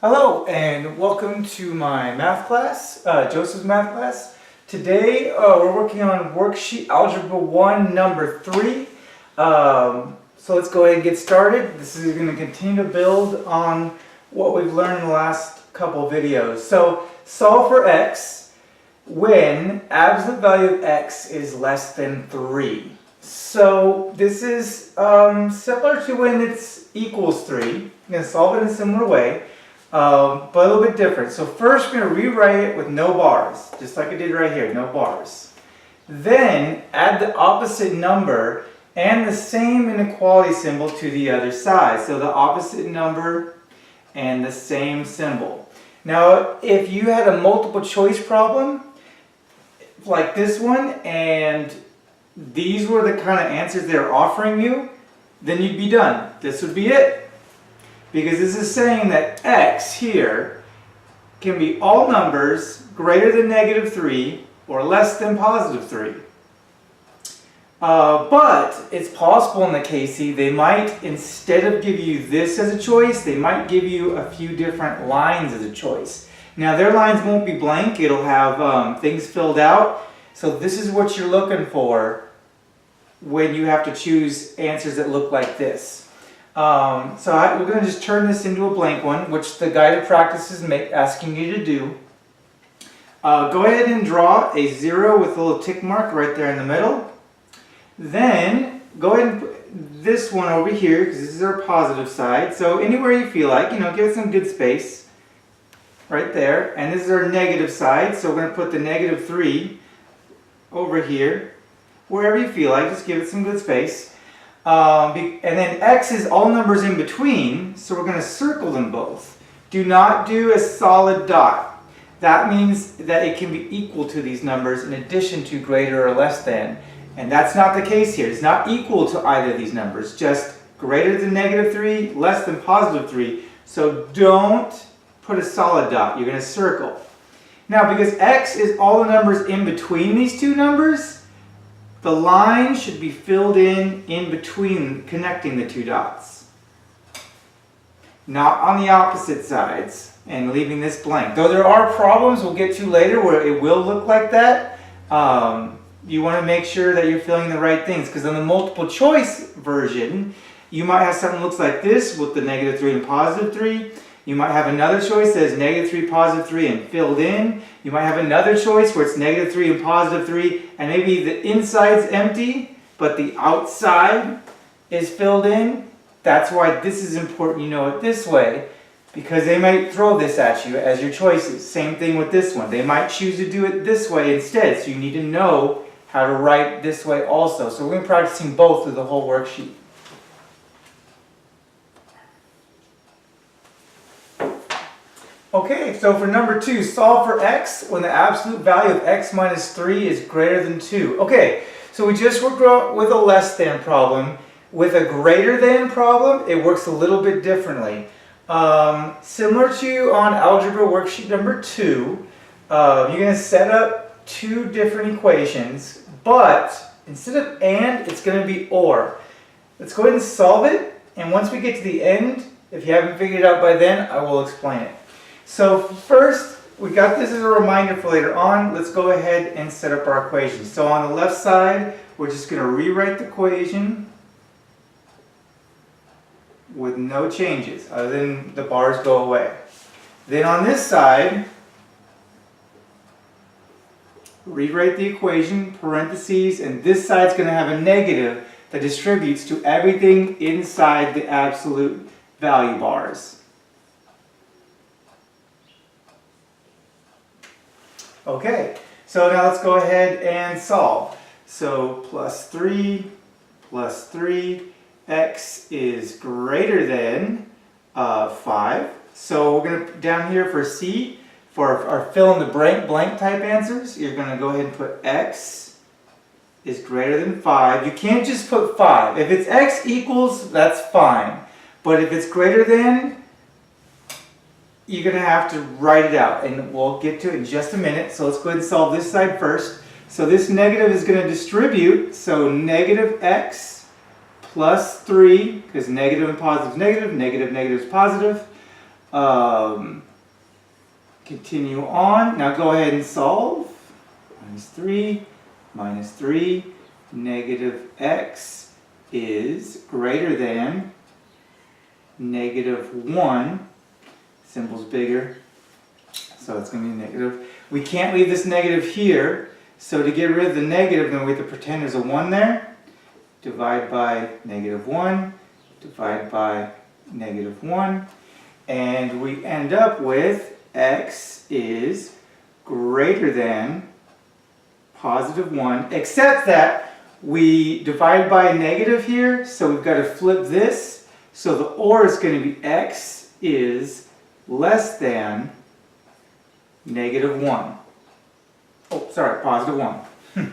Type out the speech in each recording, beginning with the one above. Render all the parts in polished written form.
Hello and welcome to my math class, Joseph's math class. Today we're working on worksheet Algebra 1 number 3. So let's go ahead and get started. This is going to continue to build on what we've learned in the last couple videos. So solve for x when absolute value of x is less than 3. So this is similar to when it's equals 3. I'm going to solve it in a similar way. But a little bit different. So first we're going to rewrite it with no bars, just like I did right here, no bars. Then add the opposite number and the same inequality symbol to the other side. So the opposite number and the same symbol. Now if you had a multiple choice problem like this one and these were the kind of answers they're offering you, then you'd be done. This would be it. Because this is saying that x here can be all numbers greater than -3 or less than +3. But it's possible in the case they might, instead of give you this as a choice, they might give you a few different lines as a choice. Now their lines won't be blank, it'll have things filled out. So this is what you're looking for when you have to choose answers that look like this. We're going to just turn this into a blank one, which the guided practice is asking you to do. Go ahead and draw a 0 with a little tick mark right there in the middle. Then go ahead and put this one over here, because this is our positive side. So anywhere you feel like, give it some good space. Right there. And this is our negative side, so we're going to put the -3 over here. Wherever you feel like, just give it some good space. And then x is all numbers in between, so we're going to circle them both. Do not do a solid dot. That means that it can be equal to these numbers in addition to greater or less than. And that's not the case here. It's not equal to either of these numbers, just greater than -3, less than +3. So don't put a solid dot. You're going to circle. Now because x is all the numbers in between these two numbers, the line should be filled in between, connecting the two dots. Not on the opposite sides and leaving this blank. Though there are problems we'll get to later where it will look like that, you want to make sure that you're filling the right things. Because in the multiple choice version, you might have something that looks like this with the -3 and +3. You might have another choice that is -3, +3 and filled in. You might have another choice where it's -3 and +3 and maybe the inside's empty but the outside is filled in. That's why this is important you know it this way, because they might throw this at you as your choices. Same thing with this one. They might choose to do it this way instead, so you need to know how to write this way also. So we're going to be practicing both through the whole worksheet. Okay, so for number 2, solve for x when the absolute value of x minus 3 is greater than 2. Okay, so we just worked with a less than problem. With a greater than problem, it works a little bit differently. Similar to on algebra worksheet number 2, you're going to set up two different equations, but instead of and, it's going to be or. Let's go ahead and solve it, and once we get to the end, if you haven't figured it out by then, I will explain it. So first, we got this as a reminder for later on. Let's go ahead and set up our equation. So on the left side, we're just going to rewrite the equation with no changes, other than the bars go away. Then on this side, rewrite the equation, parentheses, and this side's going to have a negative that distributes to everything inside the absolute value bars. Okay, so now let's go ahead and solve. So +3, x is greater than 5. So we're going to, down here for C, for our fill in the blank type answers, you're going to go ahead and put x is greater than 5. You can't just put 5. If it's x equals, that's fine. But if it's greater than, you're going to have to write it out, and we'll get to it in just a minute. So let's go ahead and solve this side first. So this negative is going to distribute, so -x +3, because negative and positive is negative, negative is positive, Continue on. Now go ahead and solve. Minus 3, negative x is greater than negative 1. Symbol's bigger, so it's going to be negative. We can't leave this negative here, so to get rid of the negative, then we have to pretend there's a 1 there. Divide by negative 1, divide by negative 1, and we end up with x is greater than positive 1, except that we divide by a negative here, so we've got to flip this. So the or is going to be x is less than negative 1. Oh, sorry, positive 1. I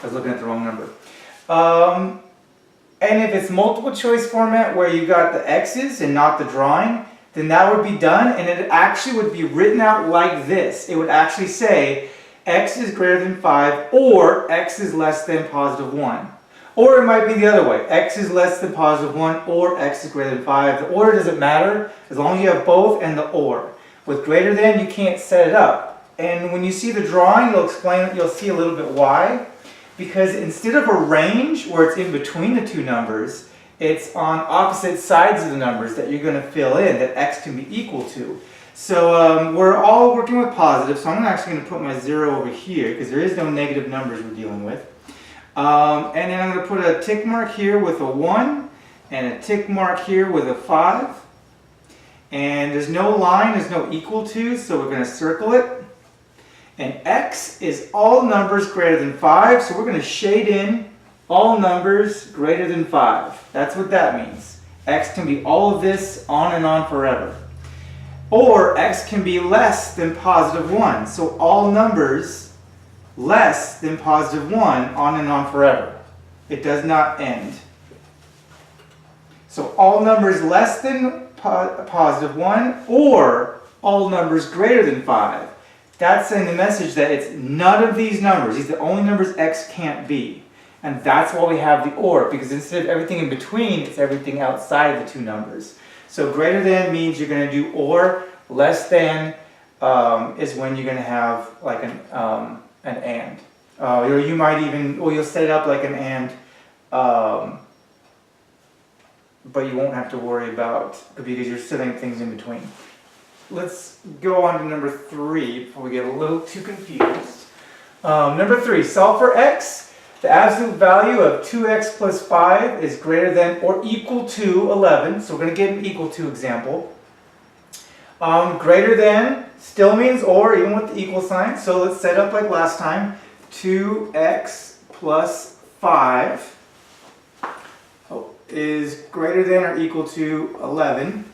was looking at the wrong number. And if it's multiple choice format where you got the x's and not the drawing, then that would be done, and it actually would be written out like this. It would actually say x is greater than 5 or x is less than positive 1. Or it might be the other way. X is less than positive 1 or x is greater than 5. The order doesn't matter as long as you have both and the or. With greater than, you can't set it up. And when you see the drawing, you'll see a little bit why. Because instead of a range where it's in between the two numbers, it's on opposite sides of the numbers that you're going to fill in that x can be equal to. So we're all working with positive, so I'm actually going to put my 0 over here because there is no negative numbers we're dealing with. And then I'm going to put a tick mark here with a 1 and a tick mark here with a 5. And there's no line, there's no equal to, so we're going to circle it. And x is all numbers greater than 5, so we're going to shade in all numbers greater than 5. That's what that means. X can be all of this on and on forever. Or x can be less than positive 1, so all numbers less than positive 1 on and on forever. It does not end. So all numbers less than positive 1 or all numbers greater than 5. That's sending the message that it's none of these numbers. These are the only numbers x can't be. And that's why we have the or, because instead of everything in between, it's everything outside of the two numbers. So greater than means you're going to do or, less than is when you're going to have like an and. Or you might even, or you'll set it up like an and, but you won't have to worry about, because you're setting things in between. Let's go on to number 3 before we get a little too confused. Number 3, solve for x. The absolute value of 2x plus 5 is greater than or equal to 11. So we're going to get an equal to example. Greater than still means or, even with the equal sign. So let's set up like last time. 2x plus 5 is greater than or equal to 11.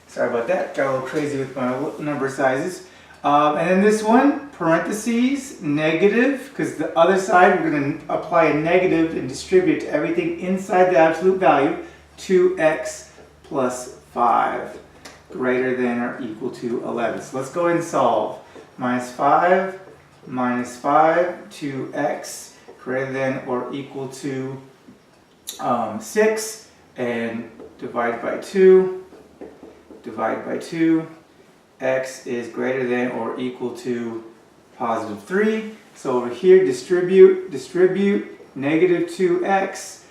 Sorry about that, got a little crazy with my number sizes. And then this one, parentheses, negative, because the other side we're going to apply a negative and distribute to everything inside the absolute value. 2x plus 5 greater than or equal to 11. So let's go ahead and solve. Minus 5, 2x greater than or equal to 6, and divide by 2. Divide by 2, x is greater than or equal to positive 3. So over here, distribute, negative 2x,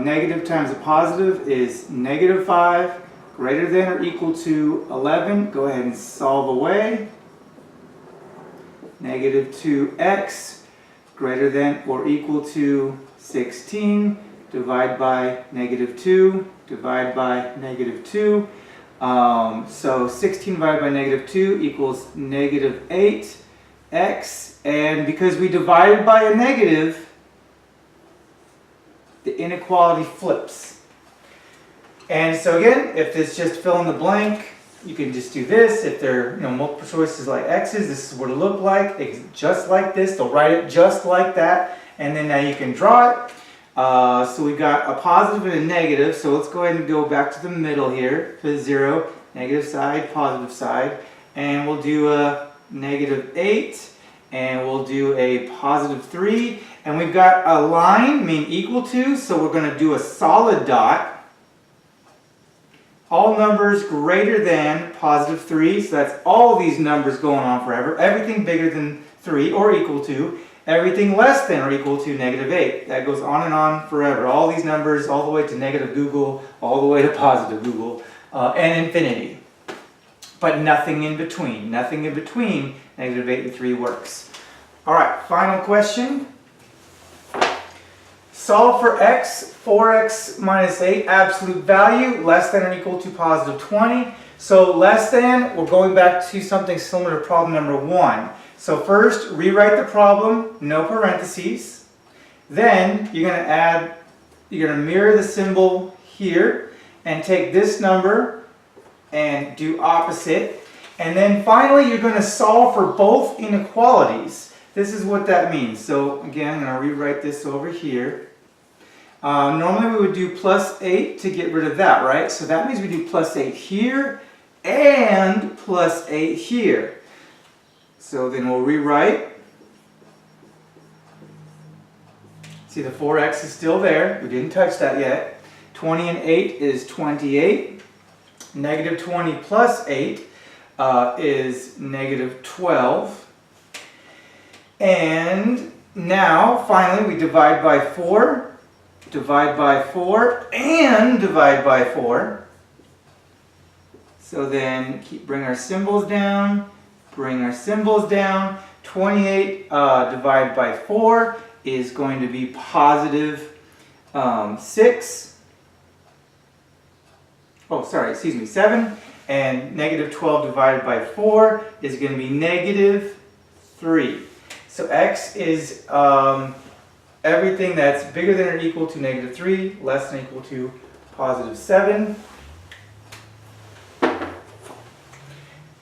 negative times a positive is negative 5, greater than or equal to 11. Go ahead and solve away. Negative 2x, greater than or equal to 16, divide by negative 2, divide by negative 2. So 16 divided by negative 2 equals negative 8x, and because we divided by a negative, the inequality flips. And so again, if it's just fill in the blank, you can just do this. If there are multiple choices like x's, this is what it looked like. It's just like this. They'll write it just like that, and then now you can draw it. So we got a positive and a negative, so let's go ahead and go back to the middle here for the 0, negative side, positive side, and we'll do a negative 8, and we'll do a positive 3, and we've got a line mean equal to, so we're going to do a solid dot, all numbers greater than positive 3, so that's all these numbers going on forever, everything bigger than 3 or equal to, everything less than or equal to negative 8. That goes on and on forever. All these numbers, all the way to negative Google, all the way to positive Google, and infinity. But nothing in between. Nothing in between negative 8 and 3 works. All right, final question. Solve for x, 4x minus 8, absolute value, less than or equal to positive 20. So less than, we're going back to something similar to problem number 1. So first, rewrite the problem, no parentheses. Then you're going to mirror the symbol here and take this number and do opposite. And then finally, you're going to solve for both inequalities. This is what that means. So again, I'm going to rewrite this over here. Normally we would do plus 8 to get rid of that, right? So that means we do plus 8 here and plus 8 here. So then we'll rewrite. See, the 4x is still there. We didn't touch that yet. 20 and 8 is 28. Negative 20 plus 8 is negative 12. And now, finally, we divide by 4. Divide by 4 and divide by 4. So then bring our symbols down, bring our symbols down. 28 divided by 4 is going to be positive 6. Oh, sorry, excuse me, 7. And negative 12 divided by 4 is going to be negative 3. So x is everything that's bigger than or equal to negative 3, less than or equal to positive 7.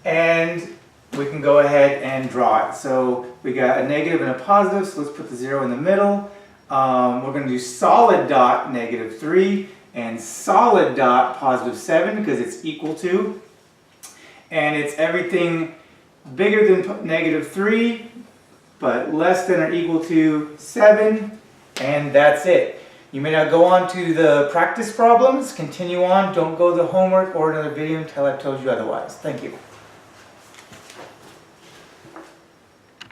And we can go ahead and draw it. So we got a negative and a positive, so let's put the 0 in the middle. We're going to do solid dot negative 3 and solid dot positive 7 because it's equal to. And it's everything bigger than negative 3, but less than or equal to 7, and that's it. You may now go on to the practice problems, continue on, don't go to the homework or another video until I've told you otherwise. Thank you.